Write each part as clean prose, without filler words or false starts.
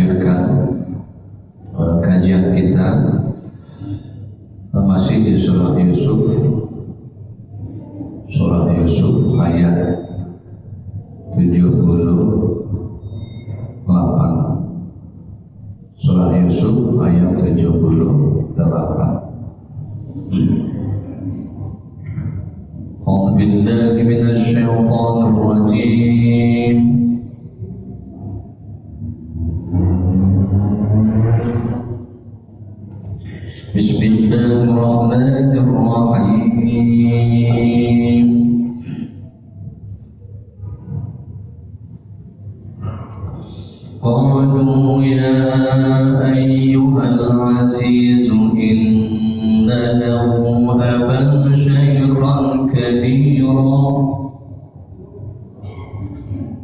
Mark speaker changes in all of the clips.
Speaker 1: melanjutkan kajian kita masih di surah Yusuf. Surah Yusuf ayat 78. Surah Yusuf ayat 78. A'udzu billahi minasy syaithanir rajim. Bismillahirrahmanirrahim. Qalu ya ayyuhal aziz inna lahu aban shaykhan kabira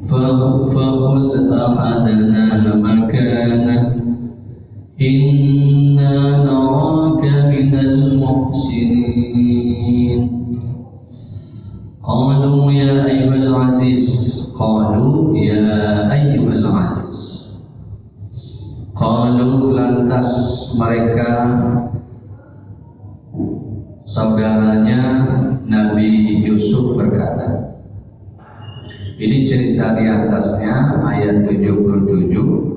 Speaker 1: fakhuz ahadana makanah inna naraka minal muhsinin. Qalu ya ayyuhal aziz. Qalu ya ayyuhal aziz. Qalu lantas mereka saudaranya Nabi Yusuf berkata. Ini cerita di atasnya ayat 77.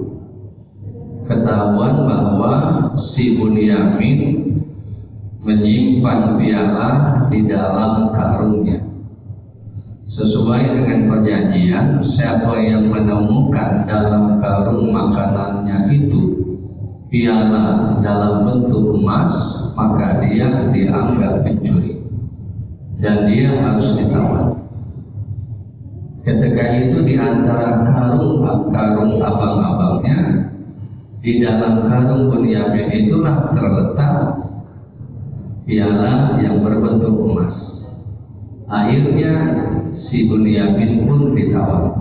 Speaker 1: Ketahuan bahwa si Bunyamin menyimpan piala di dalam karungnya. Sesuai dengan perjanjian, siapa yang menemukan dalam karung makanannya itu piala dalam bentuk emas, maka dia dianggap pencuri dan dia harus ditawan. Ketika itu di antara karung abang-abangnya, di dalam karung Bunyamin itulah terletak piala yang berbentuk emas. Akhirnya si Bunyamin pun ditawan.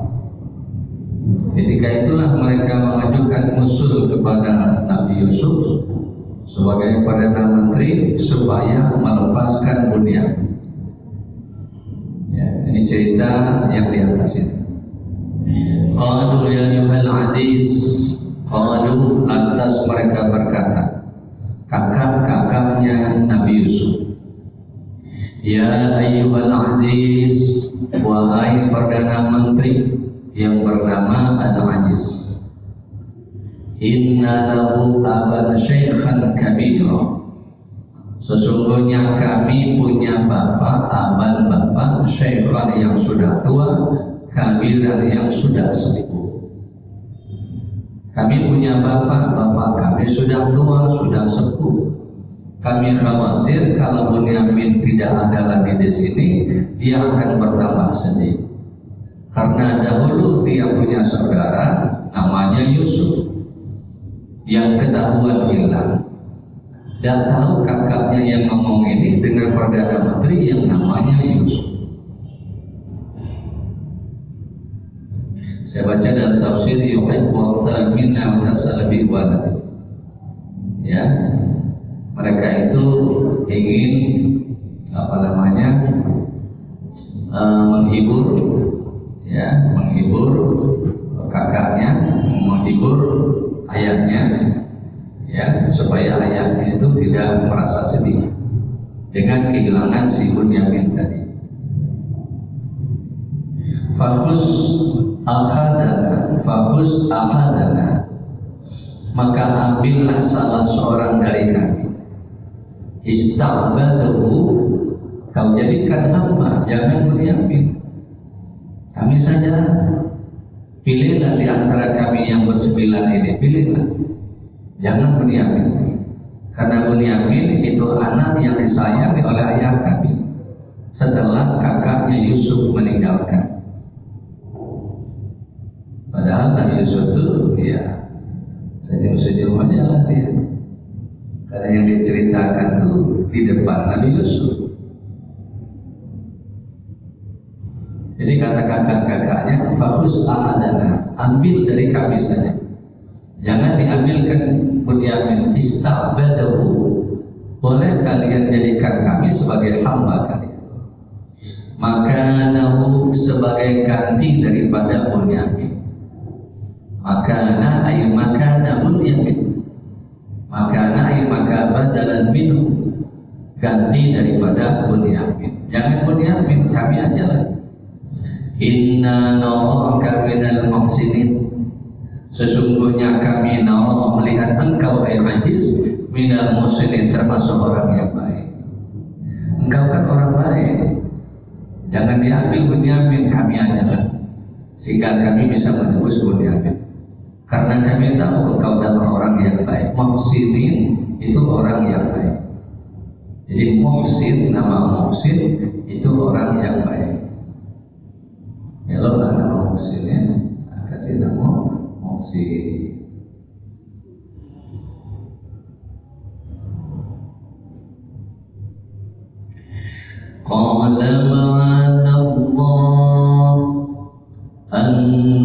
Speaker 1: Ketika itulah mereka mengajukan usul kepada Nabi Yusuf sebagai Perdana Menteri supaya melepaskan Bunyamin. Ya, ini cerita yang di atas itu. Qalu ya ayyuhal aziz. Qalu lantas mereka berkata, kakak-kakaknya Nabi Yusuf. Ya ayyuhal aziz, wahai Perdana Menteri yang bernama Al-Aziz. Inna lahu aban shaykhan kabira. Sesungguhnya kami punya bapak shaykhan yang sudah tua, kabiran yang sudah sepuh. Kami punya bapak kami sudah tua, sudah sepuh. Kami khawatir kalau Bunyamin tidak ada lagi di sini, dia akan bertambah sedih. Karena dahulu dia punya saudara namanya Yusuf yang ketahuan hilang. Dan tahu kakaknya yang ngomong ini dengan Perdana Menteri yang namanya Yusuf. Saya baca dalam tafsir yuhibbu aktsara minna wa tasala bi waladihi. Ya. Mereka itu ingin menghibur kakaknya, menghibur ayahnya, ya, supaya ayahnya itu tidak merasa sedih dengan kehilangan si Bunyamin tadi. Fakhuz ahadana, maka ambillah salah seorang dari kami. Ista'badahu, kau jadikan hamba, jangan Bunyamin. Kami saja, pilihlah di antara kami yang bersembilan ini, pilihlah. Jangan Bunyamin, karena Bunyamin itu anak yang disayangi oleh ayah kami setelah kakaknya Yusuf meninggalkan. Padahal Nabi Yusuf itu ya senyum-senyum aja lah dia. Karena yang diceritakan tuh di depan Nabi Yusuf. Jadi kata kakak-kakaknya, fakhuz ahadana, ambil dari kami saja. Jangan diambilkan Bunyamin. Ista'badahu, boleh kalian jadikan kami sebagai hamba kalian. Makanahu, sebagai ganti daripada Bunyamin. Makana ay makan badalan minhu, ganti daripada Bunyamin. Jangan Bunyamin, kami aja lah. Inna naraka minal muhsinin, sesungguhnya kami melihat engkau ay Aziz minal muhsinin, termasuk orang yang baik. Engkau kan orang baik, jangan diambil Bunyamin, kami aja lah, sehingga kami bisa menebus Bunyamin. Karena kami tahu engkau adalah orang yang baik. Muhsinin itu orang yang baik. Jadi Muhsin, nama Muhsin itu orang yang baik. Kalau lah nama Muhsinnya, kasih nama Muhsin. Qala ma'adzallah an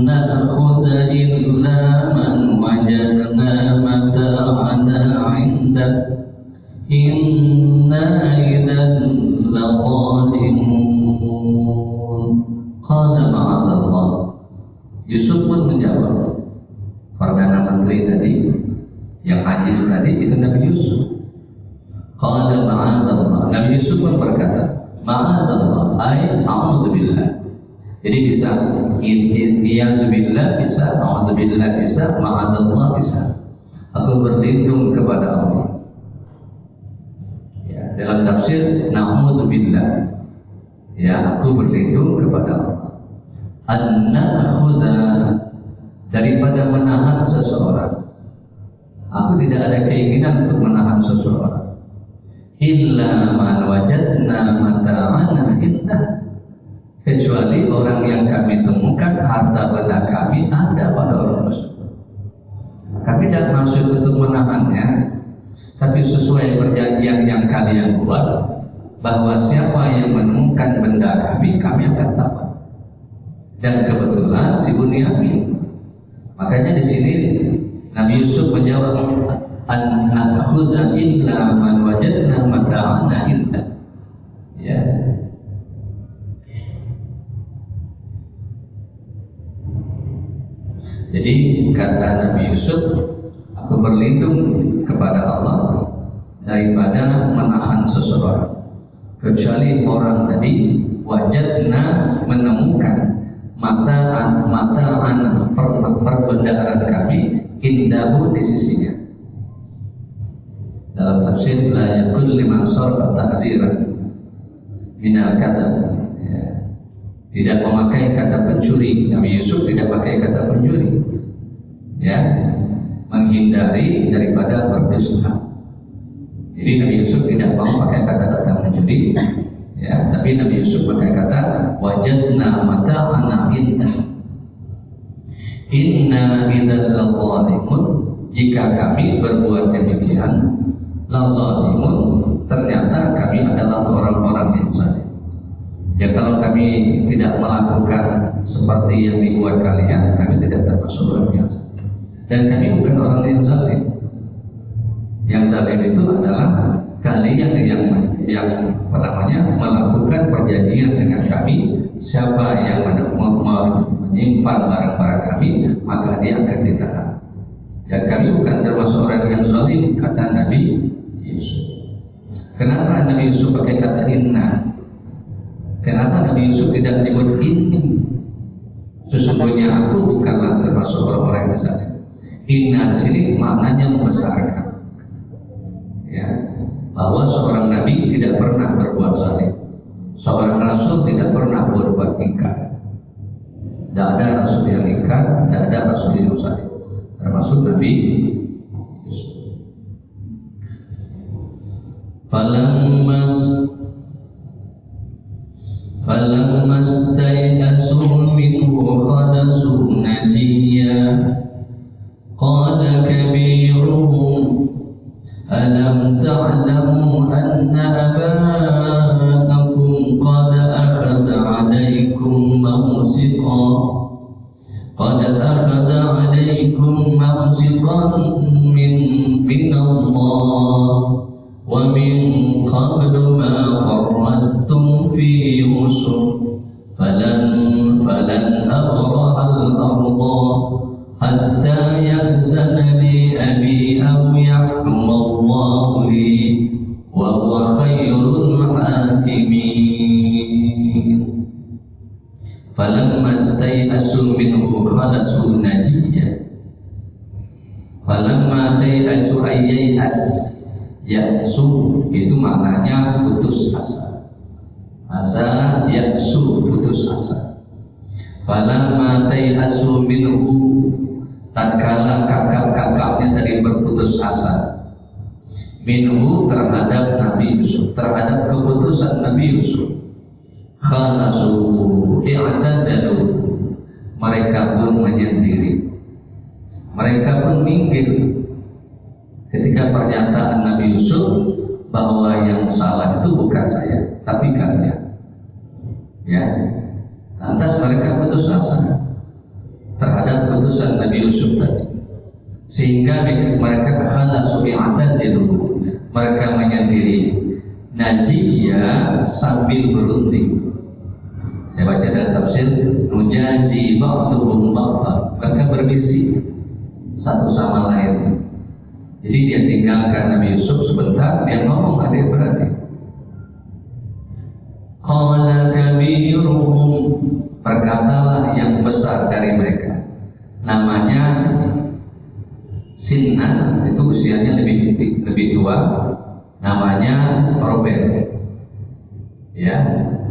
Speaker 1: na'khudha illa man wajadna mata'ana 'inda inna idzan ladzalimun. Qala ma'adzallah, Yusuf pun menjawab. Perdana Menteri tadi yang aziz tadi itu Nabi Yusuf. Qala ma'adzallah, Nabi Yusuf pun berkata, ma'adzallah ay a'udzubillah. Jadi bisa iyazubillah bisa, a'udzubillah bisa, ma'adzallah bisa. Aku berlindung kepada Allah. Ya, dalam tafsir na'udzubillah, ya, aku berlindung kepada Allah. An-na'khudha, daripada menahan seseorang. Aku tidak ada keinginan untuk menahan seseorang. Illa man wajadna mata'ana indah, kecuali orang yang kami temukan harta benda kami ada pada orang tersebut. Kami tidak maksud untuk menahannya, tapi sesuai perjanjian yang kalian buat, bahwa siapa yang menemukan benda kami akan tamat. Dan kebetulan si Bunyamin. Makanya di sini Nabi Yusuf menjawab, an nakhudha illa man wajadna mata'ana indah. Ya. Jadi kata Nabi Yusuf, aku berlindung kepada Allah daripada menahan seseorang, kecuali orang tadi wajadna, menemukan mata'ana perbendaan kami indahu, di sisinya. Dalam tafsir la yakul liman sarfa ta'ziran minal kadab, ya, tidak memakai kata pencuri. Nabi Yusuf tidak pakai kata pencuri, ya, menghindari daripada berdusta. Jadi Nabi Yusuf tidak mau pakai kata-kata mencuri, ya, tapi Nabi Yusuf pakai kata wajadna mata'ana indah. Inna idzal ladzalimun, jika kami berbuat demikian, ladzalimun, ternyata kami adalah orang-orang yang zalim. Ya, kalau kami tidak melakukan seperti yang dibuat kalian, kami tidak termasuk orang yang zalim. Dan kami bukan orang yang zalim. Yang zalim itu adalah kalian yang melakukan perjanjian dengan kami. Siapa yang menyimpan barang-barang kami, maka dia akan ditahan. Dan kami bukan termasuk orang yang zalim, kata Nabi Yusuf. Kenapa Nabi Yusuf pakai kata inna? Kenapa Nabi Yusuf tidak menyebut ini? Sesungguhnya aku bukanlah termasuk orang-orang yang zalim. Inna di sini maknanya membesarkan, ya, bahwa seorang nabi tidak pernah berbuat zalim, seorang rasul tidak pernah berbuat ingkar. Tidak ada rasul yang ingkar, tidak ada rasul yang zalim, termasuk Nabi Yusuf. Falamma stai'asu minhu khalasu najiyya qala kabiruhum alam ta'lamu anna aba'akum qad akhadha 'alaykum mawsiqan min Allah wa min qablu ma farrattum fi Yusuf falan abraha al-ardha hatta يأذن لي أبي أو يحكم الله لي وهو خير الحاكمين فلما استيأسوا منه خلصوا نجيا falamma tayasu ayyas ya'su itu maknanya putus asa ya'su putus asa falamma tayasu minhu tatkala kakak-kakaknya tadi berputus asa minhu terhadap Nabi Yusuf, terhadap keputusan Nabi Yusuf, khalasu i'tazalu mereka pun menyendiri, mereka pun minggir ketika pernyataan Nabi Yusuf bahwa yang salah itu bukan saya tapi kalian. Ya, lantas mereka putus asa terhadap putusan Nabi Yusuf tadi, sehingga mereka khalasu i'tazilu, mereka menyendiri, najiyya sambil berunding. Saya baca dalam tafsir, nujazi ba'duhum ba'dan, mereka berbisik satu sama lain. Jadi dia tinggalkan Nabi Yusuf sebentar, dia ngomong adik-beradik. Qala kabiruhum, berkatalah yang besar dari mereka, namanya Sinan, itu usianya lebih tua, namanya Robel. Ya,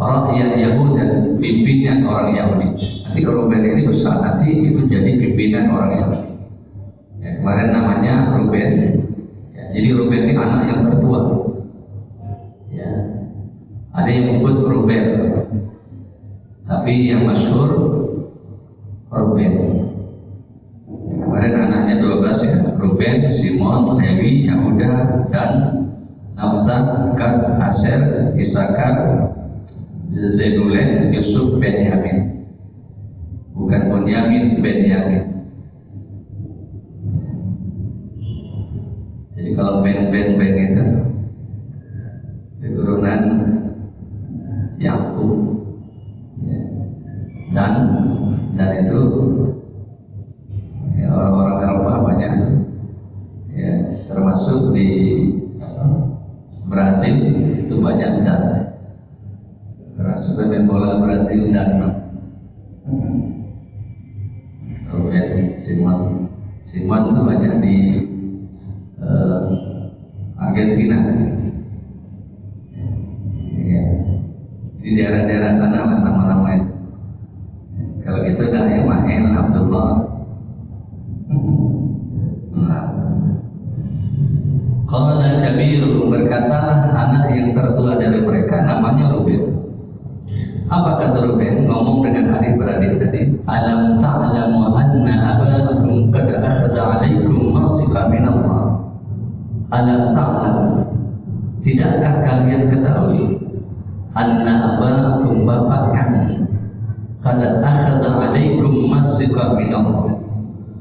Speaker 1: orang Yahudi, pimpinan orang Yahudi. Nanti Robel ini besar, nanti itu jadi pimpinan orang Yahudi. Ya, kemarin namanya Ruben. Ya, jadi Ruben ini anak yang tertua. Ya, ada yang menyebut Rubel, tapi yang masyhur Ruben. Ya, kemarin anaknya 12 ya, Ruben, Simon, Lewi, Yahuda, dan Naftah, Gad, Aser, Isakar, Zebulun, Yusuf, Benyamin. Bukan Bunyamin, Benyamin. Jadi kalau Ben itu keturunan Yakub, ya. dan itu ya, orang-orang Eropa banyak itu, ya, termasuk di Brazil itu banyak dan termasuk pemain bola Brazil dan Robert Simon itu banyak di Argentina, ya. Di daerah-daerah sana lah nama-nama itu. Kalau itu dah ya Maen, Abdullah. Qala kabiru, berkatalah anak yang tertua dari mereka, namanya Ruben. Apa kata Ruben? Ngomong dengan adik-beradik tadi, alam ta'lamu anna abakum qad akhadha 'alaikum mawsiqan min Allah. Alam ta'lamu, tidakkah kalian ketahui anna abakum, bapak kami, qad akhadha 'alaikum mawsiqan min Allah,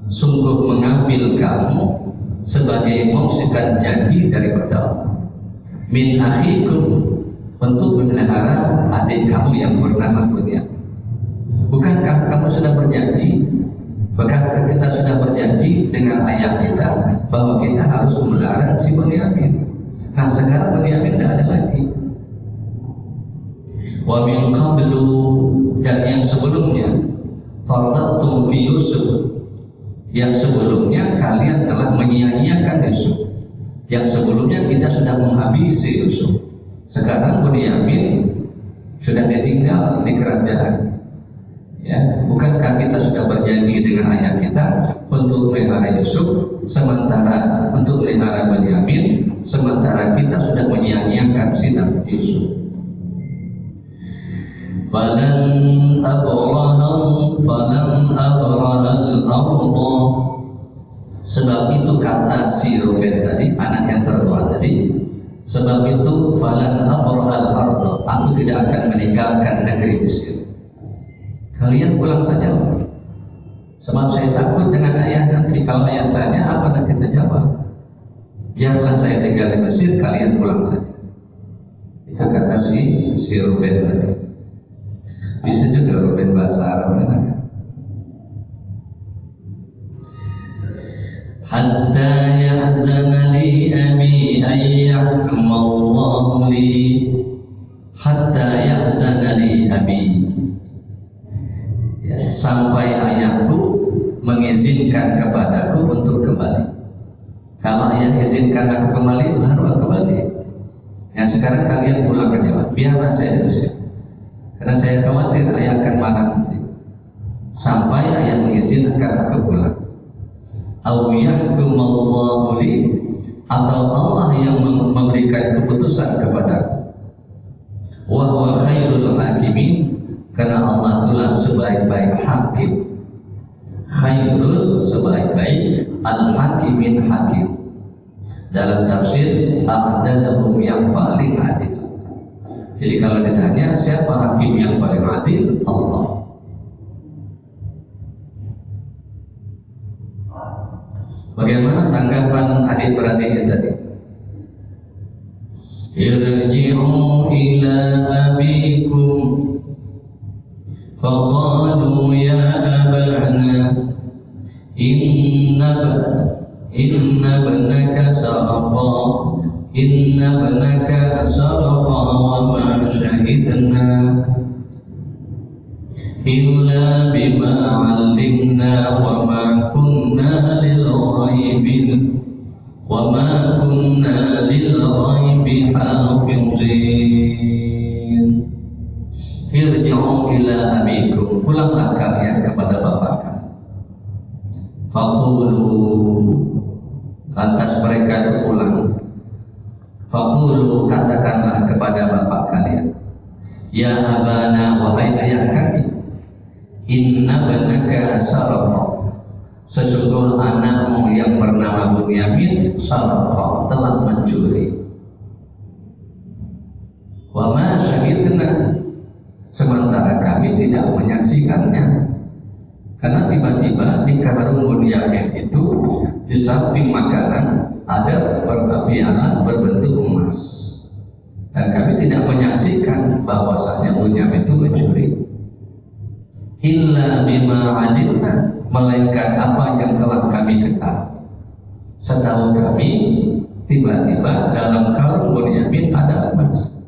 Speaker 1: sungguh mengambil kamu sebagai mawsiqan janji daripada Allah, min akhikum, untuk memelihara adik kamu yang bernama Bunyamin. Bukankah kamu sudah berjanji? Bukankah kita sudah berjanji dengan ayah kita bahwa kita harus memelihara si Bunyamin? Nah sekarang Bunyamin tidak ada lagi. Wa min qablu, dan yang sebelumnya, faradtum fi Yusuf, yang sebelumnya kalian telah menyia-nyiakan Yusuf. Yang sebelumnya kita sudah menghabisi Yusuf. Sekarang Bunyamin sudah ditinggal di kerajaan. Ya, bukankah kita sudah berjanji dengan ayah kita untuk melihara Yusuf, sementara untuk melihara Bunyamin, sementara kita sudah menyia-nyiakan si Nabi Yusuf. Falan abrahal arda, sebab itu kata si Ruben tadi, anak yang tertua tadi, sebab itu falan abrahal arda, aku tidak akan meninggalkan negeri Mesir. Kalian pulang saja, sebab saya takut dengan ayah nanti. Kalau ayah tanya apa nak kita jawab? Biarlah saya tinggal di Mesir, kalian pulang saja. Itu kata si Ruben tadi. Bisa juga Ruben bahasa Arab. hatta ya'zana li abi ay yahkumallahu li, hatta ya'zana li abi, ya, sampai ayahku mengizinkan kepadaku untuk kembali. Kalau ayah izinkan aku kembali, baru aku kembali. Ya sekarang kalian pulang ke Jawa, biarlah saya diusir, karena saya khawatir ayah akan marah nanti. Sampai ayah mengizinkan aku pulang. Aw yahkumallahu li, atau Allah yang memberikan keputusan kepadaku. Wa huwa khairul hakimin, karena Allah itulah sebaik-baik hakim. Khairul, sebaik-baik, al-hakimin, hakim. Dalam tafsir a'dalahum, yang paling adil. Jadi kalau ditanya siapa hakim yang paling adil, Allah. Bagaimana tanggapan adik-beradiknya tadi? Irji'u ila abikum faqalu ya abana inna ibnaka saraqa wa ma syahidna illa bima 'allimna wa ma kunna lil ghaibi hafizin. Irji'u ila abikum, pulanglah kalian kepada bapak kamu. Faqulu, lantas mereka itu pulang. Faqulu, katakanlah kepada bapak kalian, ya abana, wahai ayah kami, inna ibnaka saraqa, sesungguhnya anakmu yang bernama Bunyamin saraqa, telah mencuri. Wa ma syahidna, sementara kami tidak menyaksikannya. Karena tiba-tiba di karung Bunyamin itu di samping makanan ada piala berbentuk emas, dan kami tidak menyaksikan bahwasanya Bunyamin itu mencuri. Illa bima 'alimna, melainkan apa yang telah kami ketahui. Setahu kami, tiba-tiba dalam karung Bunyamin ada emas,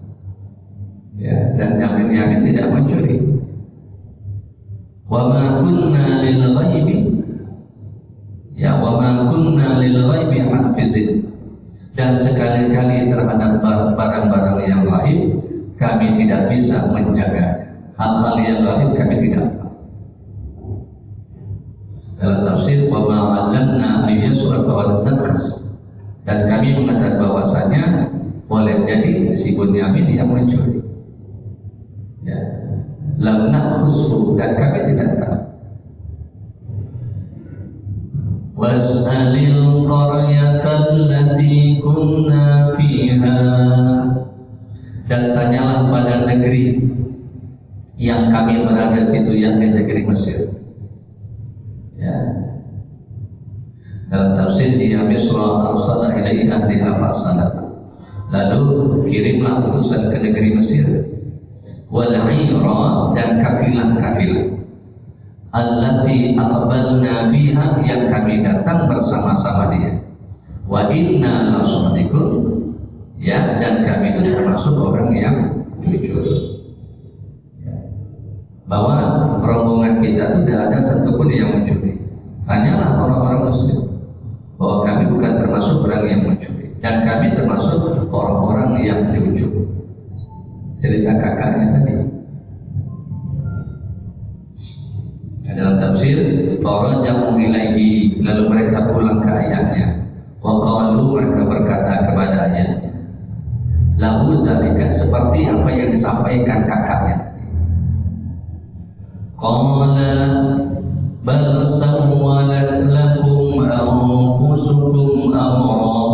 Speaker 1: ya, dan Bunyamin tidak mencuri. Wa ma kunna lil ghaibi, ya, wa ma kunna lil ghaibi hafizin, dan sekali-kali terhadap barang-barang yang gaib kami tidak bisa menjaganya. Hal-hal yang gaib kami tidak tahu. Dalam tafsir wa ma 'allamna ayyasrafa wa nakhas, dan kami mengatakan bahwasanya boleh jadi si Bunyamin yang mencuri, ya, lam nakhushu, dan kami tidak tahu. Was'alil qaryata allati kunna fiha, dan tanyalah pada negeri yang kami berada di situ, yang di negeri Mesir. Ya. Dalam tafsir dia Misra arsala ilaihi ahliha fasadaq, lalu kirimlah utusan ke negeri Mesir. Wal 'ira, dan kafilah-kafilah allati aqbalna fiha, yang kami datang bersama-sama dia. Wa inna lasadiqun, ya, dan kami itu termasuk orang yang jujur, ya, bahwa rombongan kita itu tidak ada satupun yang mencuri. Tanyalah orang-orang muslim bahwa kami bukan termasuk orang yang mencuri, dan kami termasuk orang-orang yang jujur. Cerita kakaknya tadi. Dalam tafsir, faraja'u ilaihi, lalu mereka pulang ke ayahnya. Wa qalu, mereka berkata kepada ayahnya, lahu zalika, seperti apa yang disampaikan kakaknya tadi. Qala bal sawwalat lakum anfusukum amra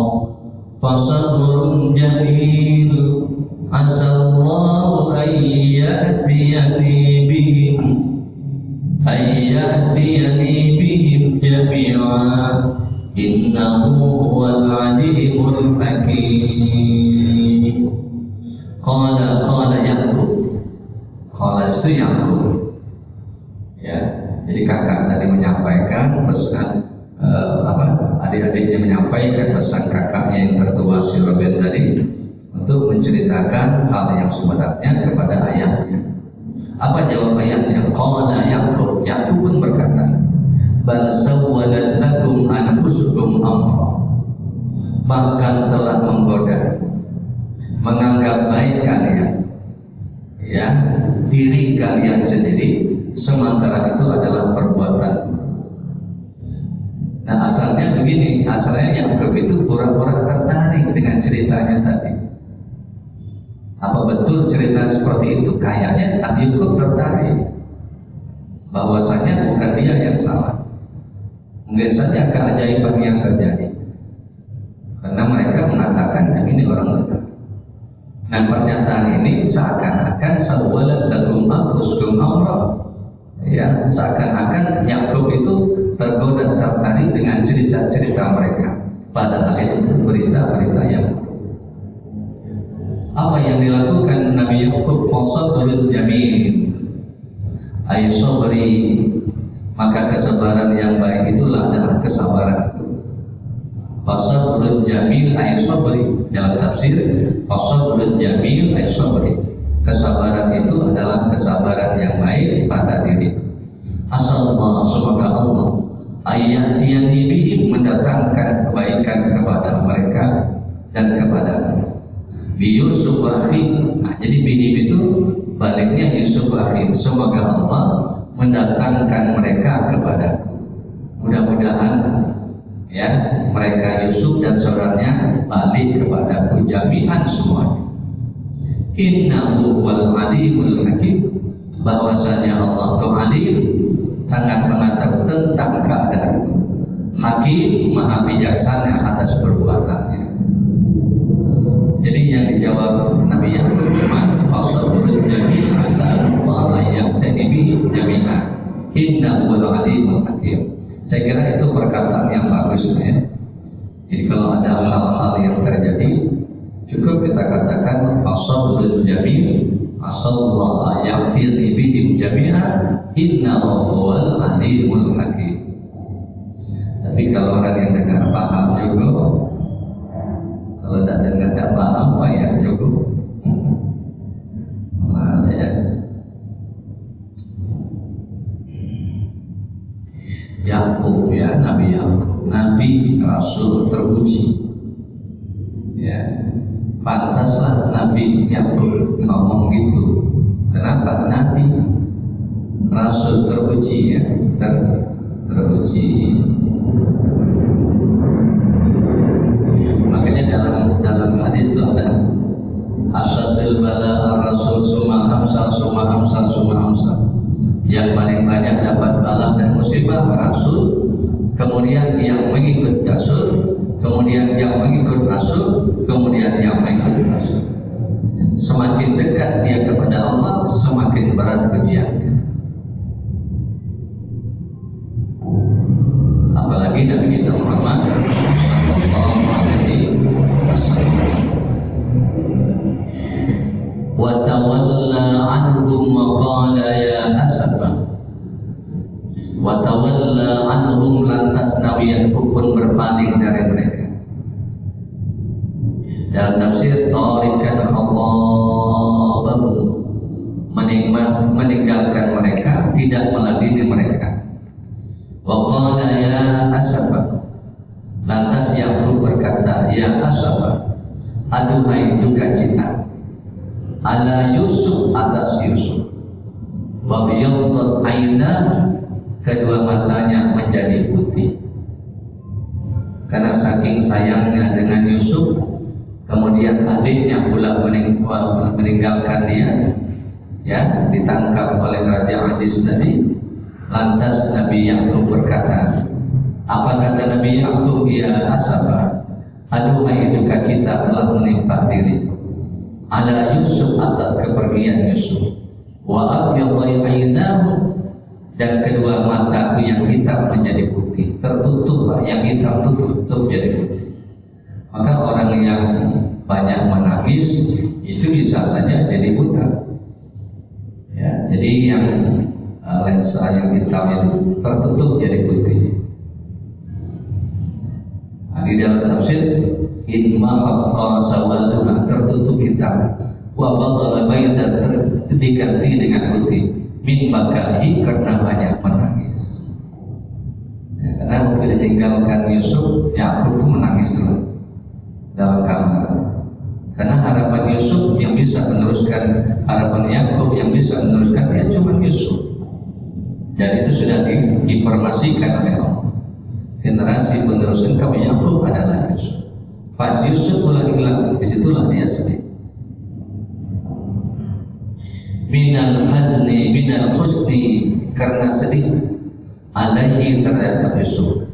Speaker 1: fasabrun jamil asallahu ayyatiyani bihim jami'a innahu huwal alimul hakim. Qala Yaqub, qala itu Yaqub, ya. Jadi kakak tadi menyampaikan pesan adik-adiknya menyampaikan pesan kakaknya yang tertua si Robin tadi untuk menceritakan hal yang sebenarnya kepada ayahnya. Apa jawab ayahnya? Qala Yaqub. Yaqub pun berkata, bal sawwalat lakum anfusukum amra. Bahkan telah menggoda, menganggap baik kalian, ya, diri kalian sendiri, sementara itu adalah perbuatan. Nah, asalnya begini, asalnya Yaqub itu pura-pura tertarik dengan ceritanya tadi. Apa betul cerita seperti itu? Kayaknya Yaqub tertarik, bahwasanya bukan dia yang salah. Mungkin saja keajaiban yang terjadi, karena mereka mengatakan ini orang benar. Nah, pernyataan ini seakan-akan sawwalat lakum anfusukum amra. Ya, seakan-akan Yaqub itu tergoda, tertarik dengan cerita-cerita mereka, padahal itu berita-berita yang apa yang dilakukan Nabi Yaqub? Fasabrun jamil, ay sabri, maka kesabaran yang baik itulah adalah kesabaran. Fasabrun jamil ay sabri, dalam tafsir fasabrun jamil ay sabri, kesabaran itu adalah kesabaran yang baik pada diri. Asalullah, semoga Allah ayatiyani bihim, mendatangkan kebaikan kepada mereka dan kepadamu. Bi Yusuf akhi. Nah, jadi bini itu baliknya Yusuf akhi. Semoga Allah mendatangkan mereka kepadaku. Mudah-mudahan ya mereka Yusuf dan saudaranya balik kepadaku jami'an semuanya. Innahu wal alimul hakim, bahwasanya Allah itu alim, sangat mengetahui tentang keadaan. Hakim, maha bijaksana atas perbuatannya. Jadi yang dijawab Nabi Yaqub cuma fasabrun jamil asallallahu yaqtadi bihi jami'an innahu wal alimul hakim. Saya kira itu perkataan yang bagus ya. Jadi kalau ada hal-hal yang terjadi, cukup kita katakan fasabrun jamil asallallahu yaqtadi bihi jami'an innahu wal alimul hakim. Tapi kalau orang yang dengar paham juga, kalau tidak dengar tidak paham apa ya juga. Ya. Yaqub ya, Nabi Yaqub, Nabi Rasul terpuji. Ya, pantaslah Nabi Yaqub ngomong gitu. Kenapa? Nabi Rasul terpuji ya, terpuji. Makanya dalam hadis itu ada asyadul bala ar-rasul summa amsal summa amsal summa amsal. Yang paling banyak dapat bala dan musibah Rasul, kemudian yang mengikut Rasul, kemudian yang mengikut Rasul, kemudian yang mengikut Rasul. Semakin dekat dia kepada Allah, semakin berat ujiannya. Apalagi Nabi kita Muhammad sallallahu alaihi wasallam. Wa tawalla anhum wa qala ya asafa. Wa tawalla anhum, lantas Nabi Yaqub pun berpaling dari mereka. Dalam tafsir tarikan khatabahu, meninggalkan mereka, tidak meladeni mereka. Wa qala ya asafa, lantas Yaqub berkata ya asafa, aduhai duka cita, ala Yusuf, atas Yusuf. Wa biyaddat ainah, kedua matanya menjadi putih karena saking sayangnya dengan Yusuf. Kemudian adiknya pula meninggalkan dia, ya, ditangkap oleh Raja Aziz tadi. Lantas Nabi Yaqub berkata, apa kata Nabi Yaqub? Ya asafa, aduhai duka cita telah menimpa diriku, ala Yusuf, atas kepergian Yusuf. Wa abyadai ainahu, dan kedua mataku yang hitam menjadi putih. Tertutup, yang hitam tutup jadi putih. Maka orang yang banyak menangis itu bisa saja jadi buta. Ya, jadi yang lensa yang hitam itu tertutup jadi putih. Di dalam tafsir in mahaqqa sawaduha, tertutup hitam, wa badala bayda, diganti dengan putih, min bakahi, karena banyak menangis. Karena waktu ditinggalkan Yusuf, Yakub itu menangis terus dalam kamar. Karena harapan Yusuf yang bisa meneruskan, harapan Yakub yang bisa meneruskan, dia cuma Yusuf. Dan itu sudah diinformasikan oleh Allah. Generasi penerus engkau Yakub adalah Yusuf. Pas Yusuf mulai hilang, disitulah dia sedih. Minal hazni, minal husni, karena sedih alaihi terhadap Yusuf.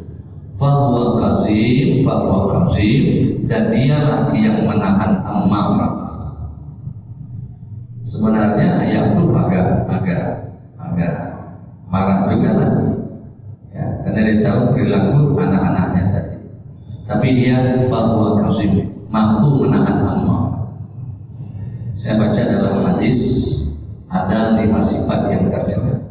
Speaker 1: Fahuwa kazim, dan dialah yang menahan amarah. Sebenarnya Yakub agak marah juga lah, ya, karena dia tahu perilaku anak-anaknya tadi. Tapi dia fahuwa kazim, mampu menahan amarah. Saya baca dalam hadis ada 5 sifat yang tercela.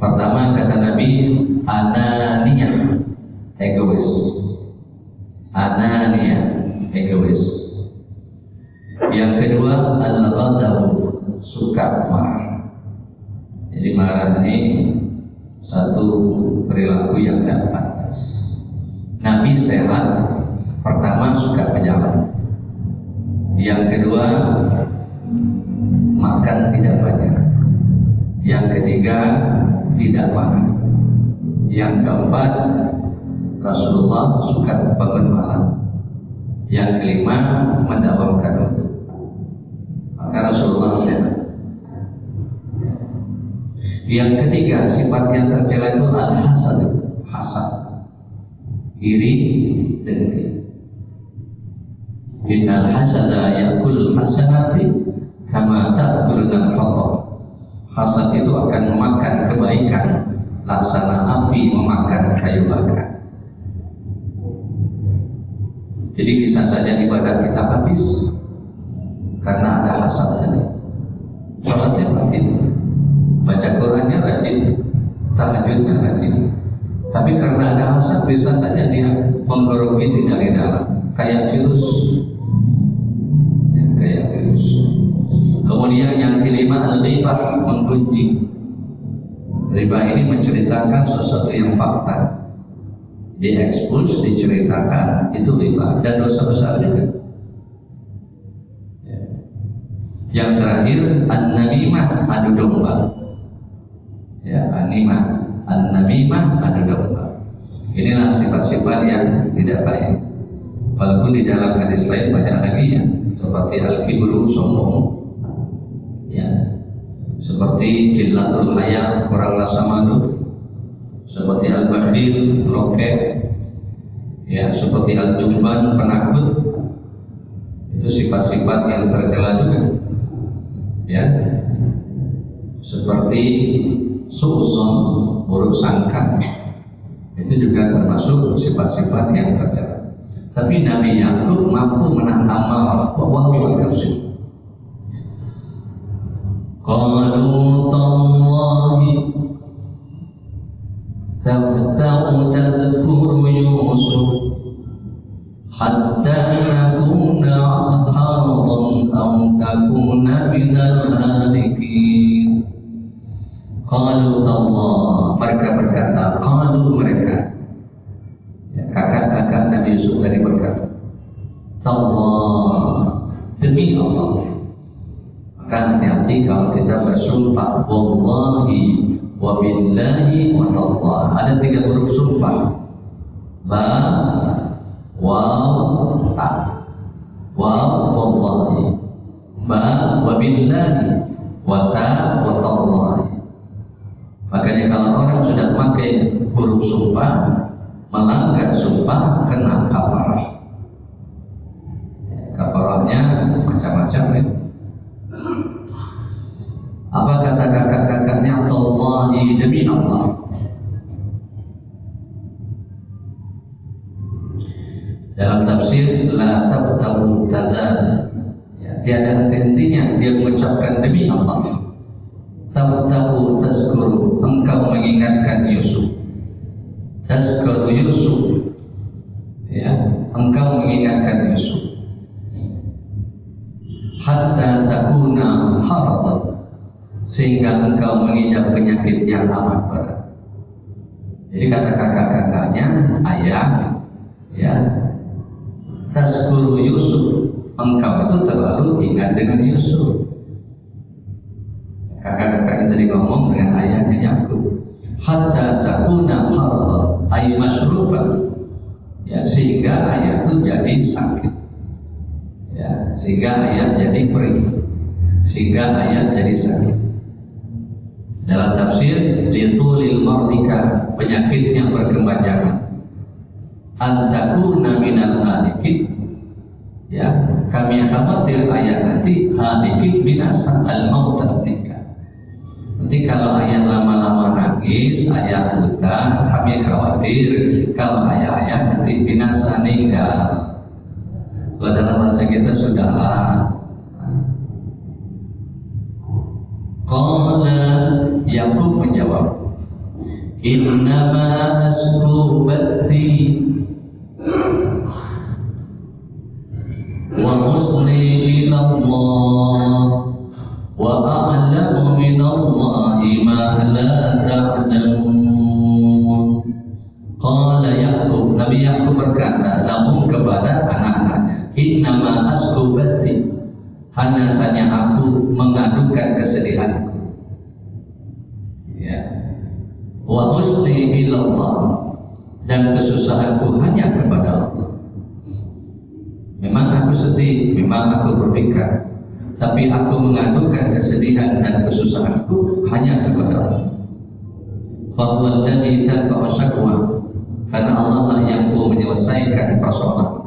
Speaker 1: Pertama kata Nabi, ananiyah, egois. Ananiyah, egois. Yang kedua, al-ghadab, suka marah. Jadi marah ini satu perilaku yang tidak pantas. Nabi sehat, pertama suka berjalan. Yang kedua, makan tidak banyak. Yang ketiga, tidak marah. Yang keempat, Rasulullah suka bangun malam. Yang kelima, mendawamkan waktu. Maka Rasulullah sehat. Yang ketiga, sifat yang tercela itu al-hasad, hasad, iri, dengki. Innal hasada yakul hasanati kama ta'kulunal hatab. Hasad itu akan memakan kebaikan laksana api memakan kayu bakar. Jadi bisa saja ibadah kita habis karena ada hasad tadi. Sholatnya rajin, baca Qurannya rajin, tahajudnya rajin, tapi karena ada hasad bisa saja dia menggerogoti dari dalam, kayak virus. Kemudian yang kelima, al-ghibah, menggunjing. Ghibah ini menceritakan sesuatu yang fakta, diekspos, diceritakan, itu ghibah dan dosa besar juga. Yang terakhir, an-namimah, adu domba. Ya, an-namimah, adu domba. Inilah sifat-sifat yang tidak baik. Walaupun di dalam hadis lain banyak lagi ya, seperti al-kibru, sombong, ya, seperti qillatul haya, kurang rasa malu, seperti al-bakhil, loket, ya, seperti al-jumban, penakut. Itu sifat-sifat yang tercela juga, ya, seperti su'uzon, buruk sangka, itu juga termasuk sifat-sifat yang tercela. Tapi Nabi Yakub mampu menahan amarah, wahwa kafir. Qalu tallahi tafta'u tazkuru Yusuf hatta nakuna haradan aw takuna minal halikin. Qalu tallah, mereka berkata, qalu mereka, ya, kakak-kakak Nabi Yusuf tadi berkata, tallah, demi Allah. Maka hati-hati kalau kita bersumpah, wallahi wa billahi wa tallah. Ada 3 huruf sumpah, ba, waw, ta. Waw, wallahi, ba, wa billahi, wa ta, wa tallahi. Makanya kalau orang sudah pakai huruf sumpah, melanggar sumpah, kena kafarah. Kafarahnya macam-macam ya. Apa kata kakak-kakaknya? Tallahi, demi Allah. Dalam tafsir, la taftahu tazal, ya, tiada henti-hentinya dia mengucapkan demi Allah. Taftahu tazkuru, engkau mengingatkan Yusuf. Tazkuru Yusuf, mengingatkan Yusuf hatta takuna haradan, sehingga engkau mengidap penyakit yang amat berat. Jadi kata kakak-kakaknya, ayah, ya, tazkuru Yusuf, engkau itu terlalu ingat dengan Yusuf. Kakak-kakak itu tadi ngomong dengan ayahnya Yakub, hatta takuna haradan ay masrufan, ya, sehingga ayah itu jadi sakit, ya, sehingga ayah jadi perih, sehingga ayah jadi sakit. Dalam tafsir, litulil mardika, penyakitnya berkepanjangan, antakuna minal halikin, ya, kami khawatir ayah nanti halikin binasa al-mautan nikah. Nanti kalau ayah lama-lama nangis, ayah buta, kami khawatir kalau ayah nanti binasa meninggal. Kalau dalam masa kita sudahlah. Qala Yakub menjawab, innama asku bathi wa husni ilallah wa a'lamu minallahi ma la ta'lamun. Qala Yakub, Nabi Yakub berkata lahum kepada anak-anaknya, innama asku bathi, hanya saja aku mengadukan kesedihanku, ya, wa husni ilallah, dan kesusahanku hanya kepada Allah. Memang aku sedih, memang aku berpikir, tapi aku mengadukan kesedihan dan kesusahanku hanya kepada Allah. Fahuwa alladhi tadfa'u syakwa, karena Allah lah yang menyelesaikan persoalan.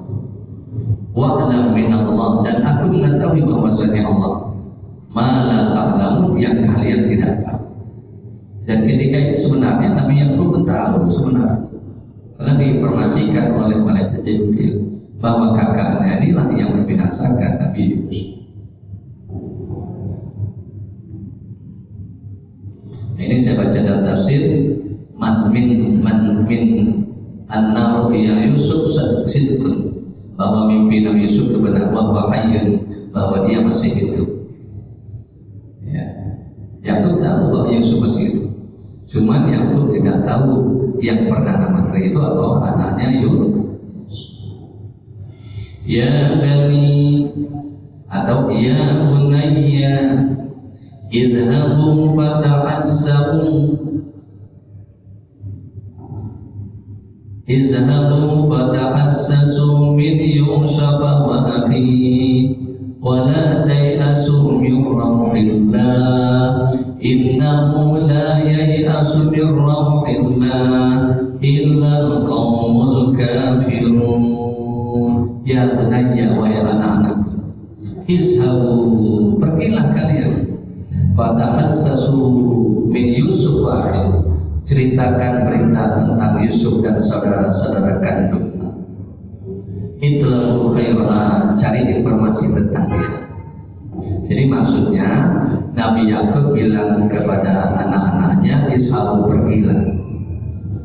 Speaker 1: Wa'lam minallah, dan aku mengetahui bahwasanya Allah ma la ta'lamun, yang kalian tidak tahu. Dan ketika itu sebenarnya Nabi Yakub tahu sebenarnya, karena diinformasikan oleh malaikat Jibril bahwa kakaknya inilah yang membinasakan Nabi Yusuf. Ini saya baca dalam tafsir man min an-nar ya Yusuf sidqun, bahwa mimpi Nabi Yusuf itu benar, bahwa hayyun, bahwa dia masih hidup. Ya, Yakub tahu bahwa Yusuf masih hidup. Cuma Yakub tidak tahu yang perdana menteri itu adalah anaknya Yusuf. Ya bani, atau ya bunayya idhabu fatahassabu izhabu fatahassasu min Yusuf wa akhihi wa la tayasu min rauhillah innahu la yayasu min rauhillah illa al-qaumul kafirun. Ya bunayya, wahai anak-anakku, izhabu, pergilah kalian, fatahassasu min Yusuf wa akhihi, ceritakan berita tentang Yusuf dan saudara-saudara kandungnya. Itlabu khairah, cari informasi tentang dia. Jadi maksudnya Nabi Yakub bilang kepada anak-anaknya, ishabu, pergilah,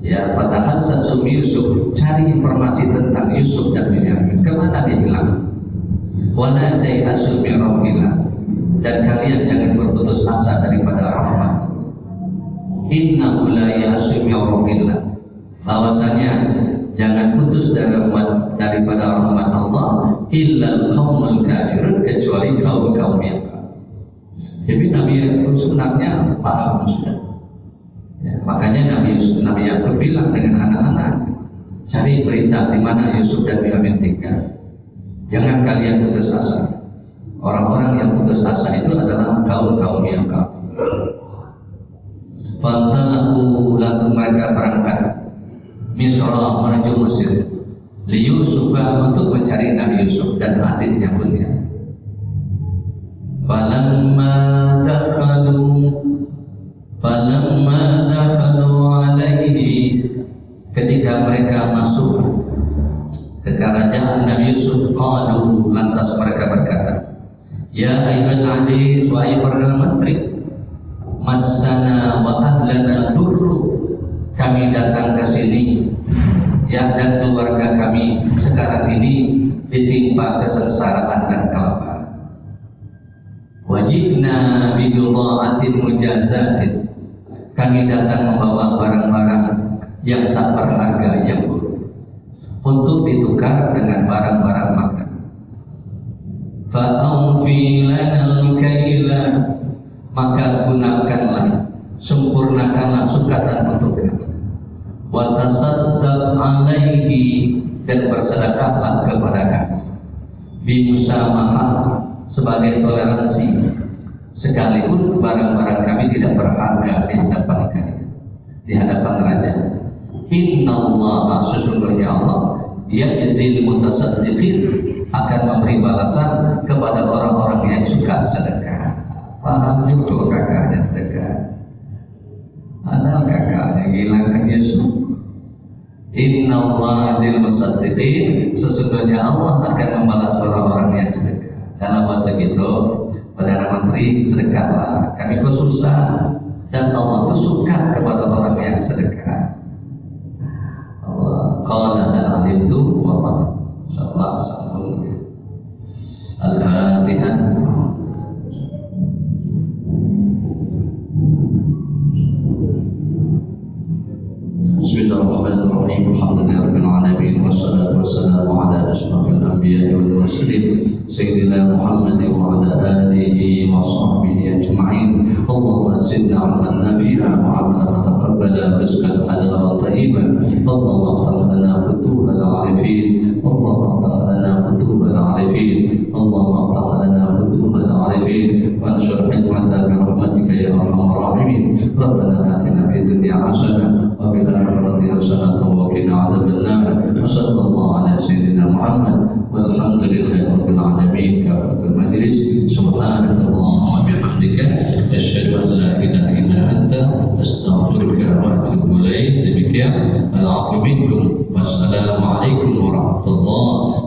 Speaker 1: ya, fatahassasu min Yusuf, cari informasi tentang Yusuf dan Binyamin, kemana dia hilang. Wala tayasu min rauhillah, dan kalian jangan berputus asa daripada rahmat. Innahu la ya'su min rauhillah, bahwasanya jangan putus daripada rahmat Allah illal qaumul kafirun, kecuali kaum-kaum yang kafir. Jadi Nabi Yakub sebenarnya paham sudah. Ya, makanya Nabi Yakub bilang dengan anak-anak, cari berita di mana Yusuf dan Binyamin tinggal. Jangan kalian putus asa. Orang-orang yang putus asa itu adalah kaum-kaum yang kafir. Fantalaku, lalu mereka berangkat Misra, menuju Mesir, li Yusufa, untuk mencari Nabi Yusuf dan adiknya Bunyamin. Falamma dakhalu alaihi, ketika mereka masuk ke kerajaan Nabi Yusuf, qalu, lantas mereka berkata, ya ayyuhal aziz, wahai perdana menteri, massana wa ahlana durru, kami datang ke sini, ya, dan keluarga kami sekarang ini ditimpa kesengsaraan dan kelaparan. Wajibna bidha'atin mujazatin, kami datang membawa barang-barang yang tak berharga yang buruk untuk ditukar dengan barang-barang makan. Fa'awfi lanal kaila, maka gunakanlah, sempurnakanlah sukatan untuk kami. Wa tasaddaq alaihi, dan bersedekahlah kepada kami. Bimusamahah, sebagai toleransi, sekalipun barang-barang kami tidak berharga di hadapan kalian, di hadapan raja. Innallaha, sesungguhnya Allah, yajzil mutasaddiqin, akan memberi balasan kepada orang-orang yang suka sedekah. Paham juga kakaknya sedekah, ada kakaknya hilangkan Yesus. Innallaha yajzil mutasaddiqin, sesungguhnya Allah akan membalas orang-orang yang sedekah. Dalam bahasa gitu, Perdana Menteri, sedekahlah, kami kok susah, dan Allah itu suka kepada orang yang sedekah. Allah qala hal alimtu wallahu insyaallah sambung. Al-Fatihah. Bismillahirrahmanirrahim. Alhamdulillahirabbil alamin, wassalatu wassalamu ala asyrafil anbiya'i wal mursalin sayyidina Muhammadin wa ala alihi wa sahbihi ajma'in. Allahumma zidna 'ilman nafi'an wa 'amalan mutaqabbala, rizqan halalan thayyiban. Allahumma iftah lana futuhal 'arifin, Allahumma iftah lana futuhal 'arifin, Allahumma iftah lana futuhal 'arifin, wa anshur hikmata bi rahmatika ya arhamar rahimin. Rabbana atina fid dunya hasanah wa fil akhirati hasanah wa qina adzabannar. Sallallahu ala sayyidina Muhammad walhamdulillahi rabbil alamin. Kafatul majlis, subhanakallahumma bihamdika, asyhadu an la ilaha illa anta, astaghfiruka wa atubu ilaik. Demikian, al-'afwu minkum, wassalamu alaikum warahmatullahi